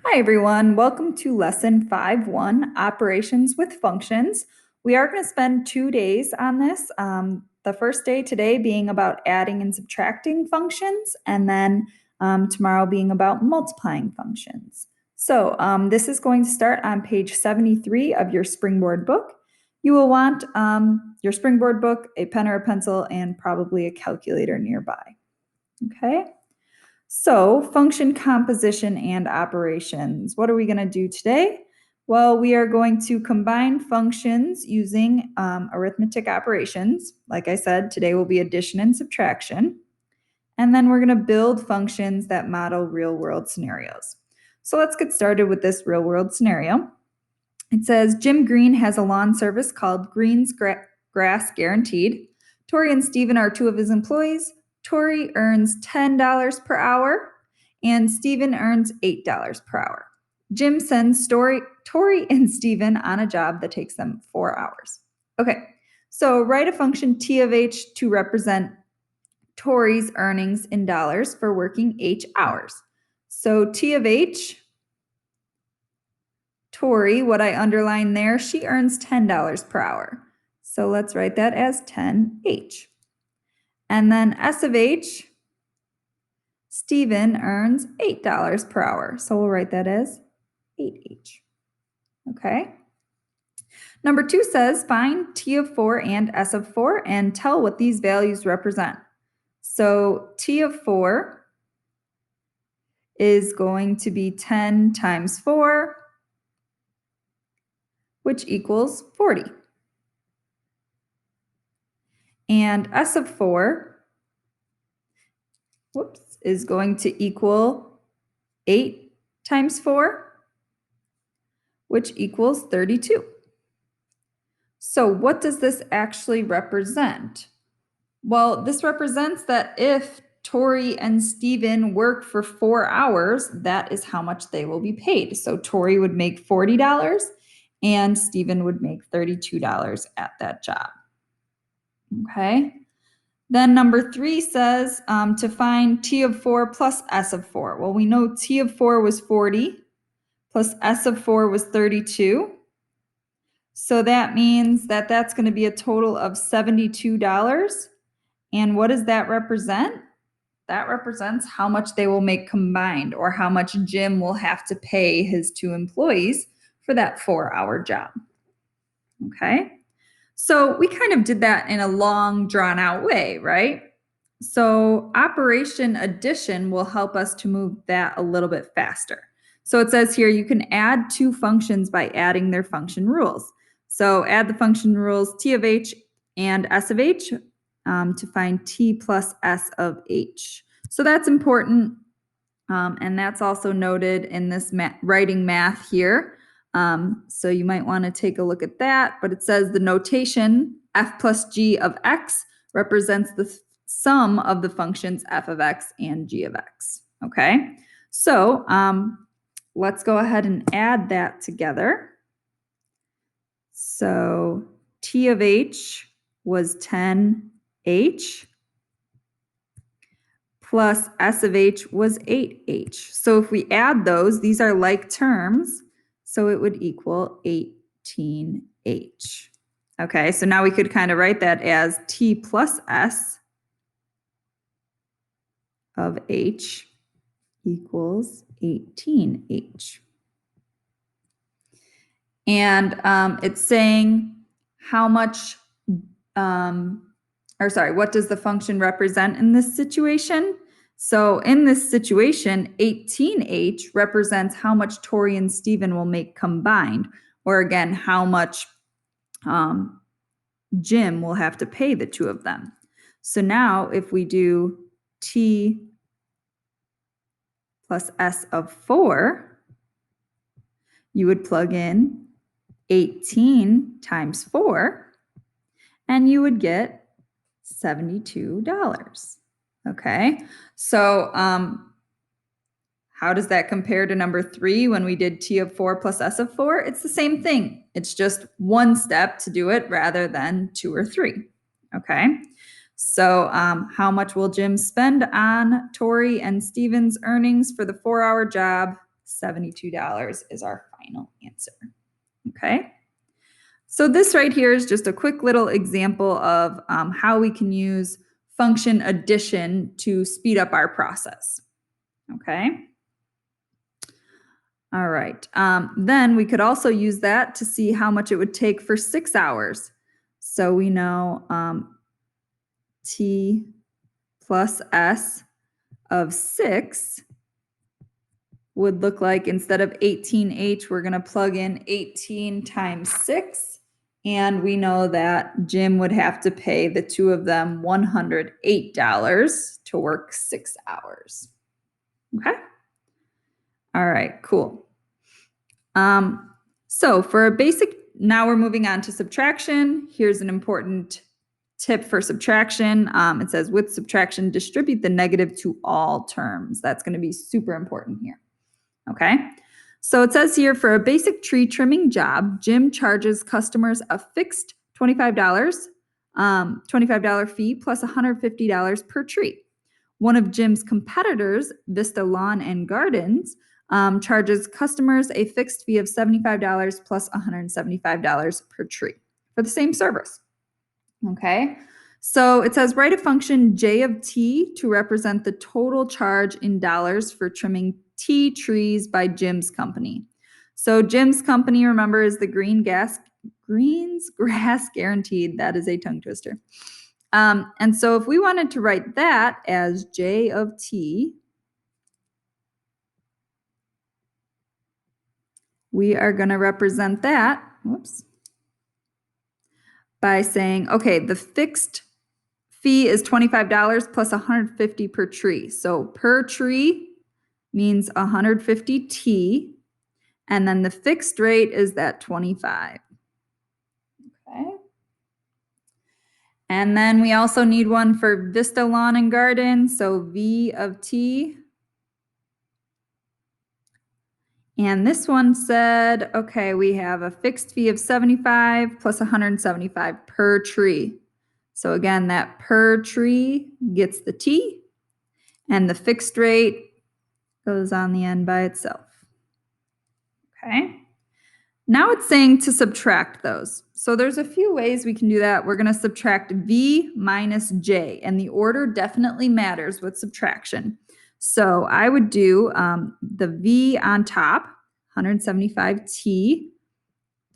Hi, everyone. Welcome to Lesson 5.1, Operations with Functions. We are going to spend 2 days on this. The first day today being about adding and subtracting functions, and then tomorrow being about multiplying functions. So this is going to start on page 73 of your Springboard book. You will want your Springboard book, a pen or a pencil, and probably a calculator nearby. Okay. So, function composition and operations. What are we going to do today? Well, we are going to combine functions using arithmetic operations. Like I said, today will be addition and subtraction. And then we're going to build functions that model real-world scenarios. So let's get started with this real-world scenario. It says, Jim Green has a lawn service called Green's Grass Guaranteed. Tori and Stephen are two of his employees. Tori earns $10 per hour and Stephen earns $8 per hour. Jim sends Tori and Stephen on a job that takes them 4 hours. Okay, so write a function t of h to represent Tori's earnings in dollars for working h hours. So t of h, Tori, what I underlined there, she earns $10 per hour. So let's write that as 10h. And then S of h, Stephen earns $8 per hour. So we'll write that as 8h. Okay. Number 2 says find T of 4 and S of 4 and tell what these values represent. So T of 4 is going to be 10 times 4, which equals 40. And S of 4 is going to equal 8 times 4, which equals 32. So what does this actually represent? Well, this represents that if Tori and Stephen work for 4 hours, that is how much they will be paid. So Tori would make $40 and Stephen would make $32 at that job. Okay. Then number 3 says to find T of 4 plus S of 4. Well, we know T of 4 was 40 plus S of 4 was 32. So that means that that's going to be a total of $72. And what does that represent? That represents how much they will make combined, or how much Jim will have to pay his 2 employees for that 4-hour job. Okay. So we kind of did that in a long, drawn-out way, right? So operation addition will help us to move that a little bit faster. So it says here you can add 2 functions by adding their function rules. So add the function rules T of h and S of h to find T plus S of h. So that's important, and that's also noted in this writing math here. So you might want to take a look at that, but it says the notation f plus g of x represents the sum of the functions f of x and g of x. Okay, so let's go ahead and add that together. So T of h was 10h plus S of h was 8h. So if we add those, these are like terms, so it would equal 18h. Okay, so now we could kind of write that as T plus S of h equals 18h. And it's saying how much, what does the function represent in this situation? So in this situation, 18h represents how much Tori and Stephen will make combined, or again, how much Jim will have to pay the 2 of them. So now if we do T plus S of 4, you would plug in 18 times 4, and you would get $72. Okay, so how does that compare to number 3 when we did T of 4 plus S of 4? It's the same thing. It's just one step to do it rather than 2 or 3. Okay, so how much will Jim spend on Tori and Stephen's earnings for the 4-hour job? $72 is our final answer. Okay. So this right here is just a quick little example of how we can use function addition to speed up our process. Okay. All right. Then we could also use that to see how much it would take for 6 hours. So we know T plus S of 6 would look like, instead of 18H, we're going to plug in 18 times 6. And we know that Jim would have to pay the two of them $108 to work 6 hours. Okay. All right, cool. So for a basic, now we're moving on to subtraction. Here's an important tip for subtraction. It says with subtraction, distribute the negative to all terms. That's going to be super important here. Okay. So it says here, for a basic tree trimming job, Jim charges customers a fixed $25 fee plus $150 per tree. One of Jim's competitors, Vista Lawn and Gardens, charges customers a fixed fee of $75 plus $175 per tree for the same service. Okay, so it says write a function J of T to represent the total charge in dollars for trimming T trees by Jim's company. So Jim's company, remember, is the Greens Grass Guaranteed. That is a tongue twister. And so if we wanted to write that as J of T, we are going to represent that, by saying, okay, the fixed fee is $25 plus $150 per tree. So per tree means 150 T, and then the fixed rate is that 25. Okay. And then we also need one for Vista Lawn and Garden, so V of T. And this one said, okay, we have a fixed fee of 75 plus 175 per tree. So again, that per tree gets the T, and the fixed rate goes on the end by itself. Okay. Now it's saying to subtract those. So there's a few ways we can do that. We're going to subtract V minus J, and the order definitely matters with subtraction. So I would do the V on top, 175T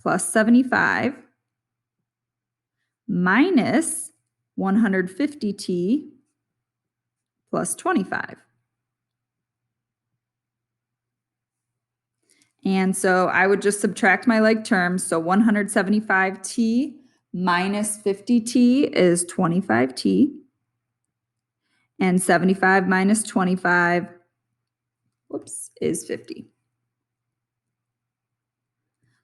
plus 75 minus 150T plus 25. And so I would just subtract my like terms. So 175T minus 50T is 25T. And 75 minus 25, is 50.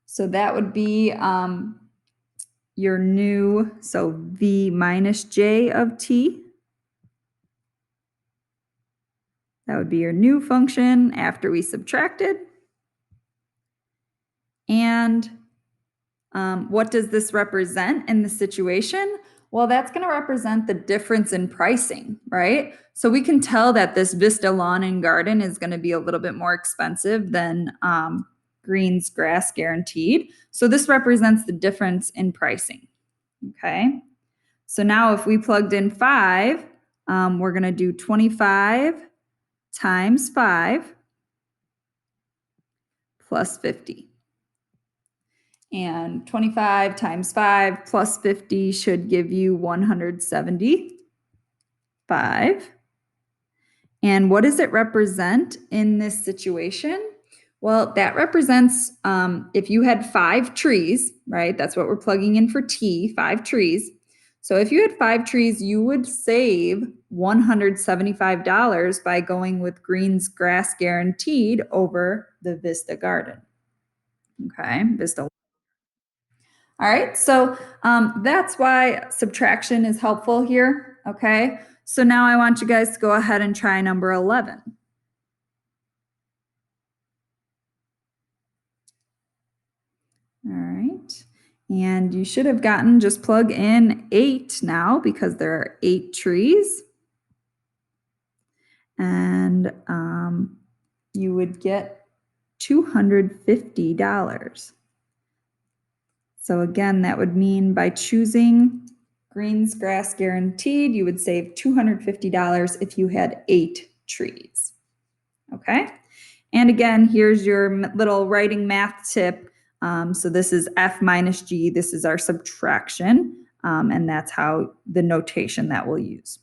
So that would be your new, so V minus J of T. That would be your new function after we subtracted. And what does this represent in the situation? Well, that's going to represent the difference in pricing, right? So we can tell that this Vista Lawn and Garden is going to be a little bit more expensive than Greens Grass Guaranteed. So this represents the difference in pricing. Okay. So now if we plugged in 5, we're going to do 25 times 5 plus 50. And 25 times 5 plus 50 should give you 175. And what does it represent in this situation? Well, that represents if you had 5 trees, right? That's what we're plugging in for T, 5 trees. So if you had 5 trees, you would save $175 by going with Greens Grass Guaranteed over the Vista Garden. Okay, Vista. All right, so that's why subtraction is helpful here, okay? So now I want you guys to go ahead and try number 11. All right, and you should have gotten, just plug in 8 now because there are 8 trees. And you would get $250. So again, that would mean by choosing Green's Grass Guaranteed, you would save $250 if you had 8 trees. Okay? And again, here's your little writing math tip. So this is F minus G. This is our subtraction. And that's how the notation that we'll use.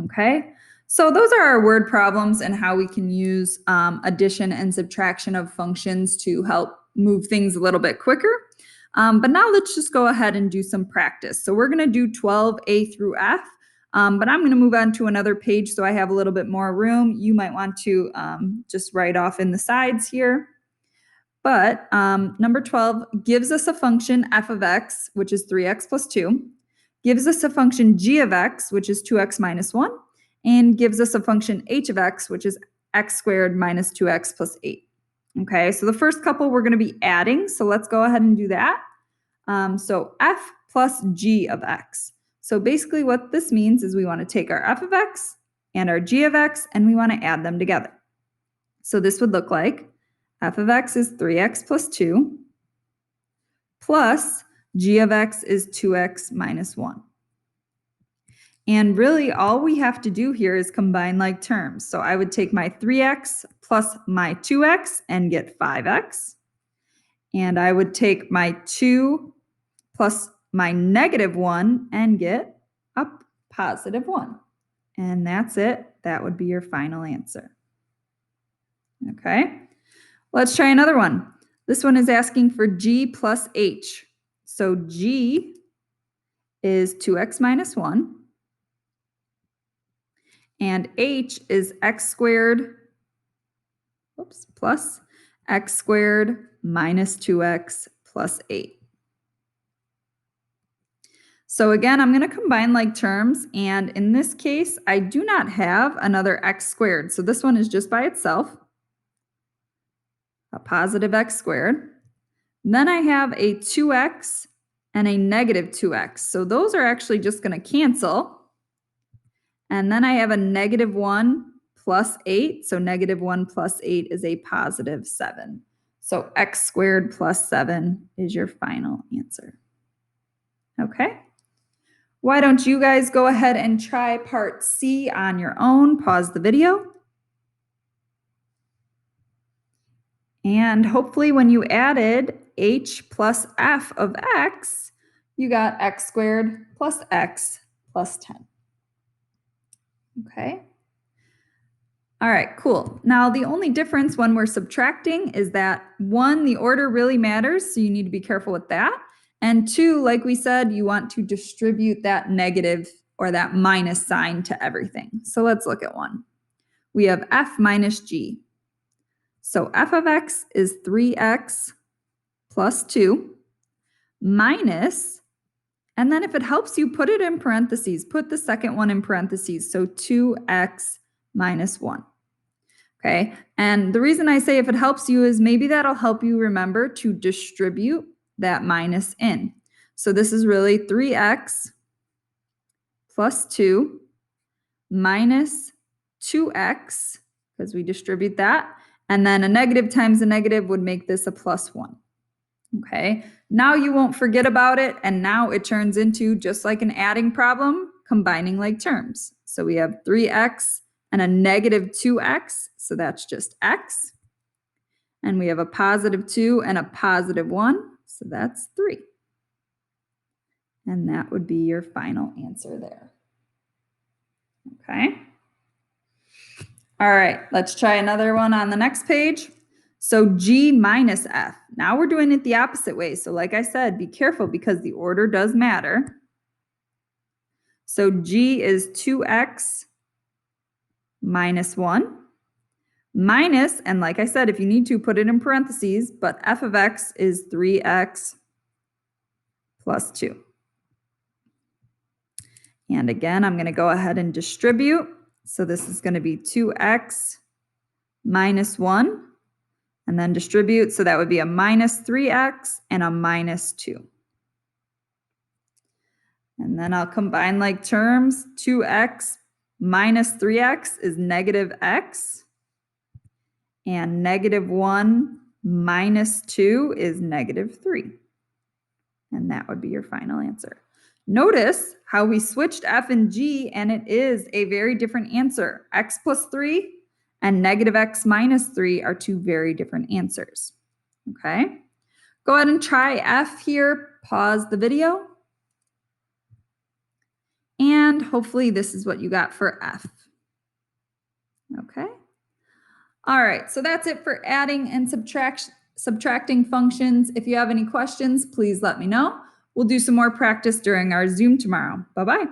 Okay? So those are our word problems and how we can use addition and subtraction of functions to help move things a little bit quicker. But now let's just go ahead and do some practice. So we're going to do 12A through F, but I'm going to move on to another page so I have a little bit more room. You might want to just write off in the sides here. But number 12 gives us a function f of x, which is 3x plus 2, gives us a function g of x, which is 2x minus 1, and gives us a function h of x, which is x squared minus 2x plus 8. Okay, so the first couple we're going to be adding, so let's go ahead and do that. So f plus g of x. So basically what this means is we want to take our f of x and our g of x, and we want to add them together. So this would look like f of x is 3x plus 2 plus g of x is 2x minus 1. And really all we have to do here is combine like terms. So I would take my 3x plus my 2x and get 5x. And I would take my 2 plus my negative 1 and get a positive 1. And that's it. That would be your final answer. Okay, let's try another one. This one is asking for g plus h. So g is 2x minus 1. And h is x squared, plus x squared minus 2x plus 8. So again, I'm going to combine like terms, and in this case, I do not have another x squared. So this one is just by itself, a positive x squared. Then I have a 2x and a negative 2x. So those are actually just going to cancel. And then I have a negative 1 plus 8. So negative 1 plus 8 is a positive 7. So x squared plus 7 is your final answer. Okay. Why don't you guys go ahead and try part C on your own? Pause the video. And hopefully when you added h plus f of x, you got x squared plus x plus 10. Okay. All right, cool. Now, the only difference when we're subtracting is that 1, the order really matters, so you need to be careful with that. And 2, like we said, you want to distribute that negative or that minus sign to everything. So let's look at 1. We have f minus g. So f of x is 3x plus 2 minus, and then if it helps you, put it in parentheses. Put the second one in parentheses. So 2x minus 1. Okay, and the reason I say if it helps you is maybe that'll help you remember to distribute that minus in. So this is really 3x plus 2 minus 2x, because we distribute that, and then a negative times a negative would make this a plus 1. Okay, now you won't forget about it, and now it turns into, just like an adding problem, combining like terms. So we have 3x and a negative 2x, so that's just x. And we have a positive 2 and a positive 1, so that's 3. And that would be your final answer there. Okay. All right, let's try another one on the next page. So g minus f. Now we're doing it the opposite way. So like I said, be careful because the order does matter. So g is 2x minus 1 minus, and like I said, if you need to, put it in parentheses, but f of x is 3x plus 2. And again, I'm going to go ahead and distribute. So this is going to be 2x minus 1. And then distribute, so that would be a minus 3x and a minus 2. And then I'll combine like terms. 2x minus 3x is negative x. And -1 minus 2 is -3. And that would be your final answer. Notice how we switched F and G, and it is a very different answer. X plus 3 and -x minus 3 are two very different answers. Okay? Go ahead and try F here. Pause the video. And hopefully this is what you got for F. Okay? All right, so that's it for adding and subtracting functions. If you have any questions, please let me know. We'll do some more practice during our Zoom tomorrow. Bye-bye.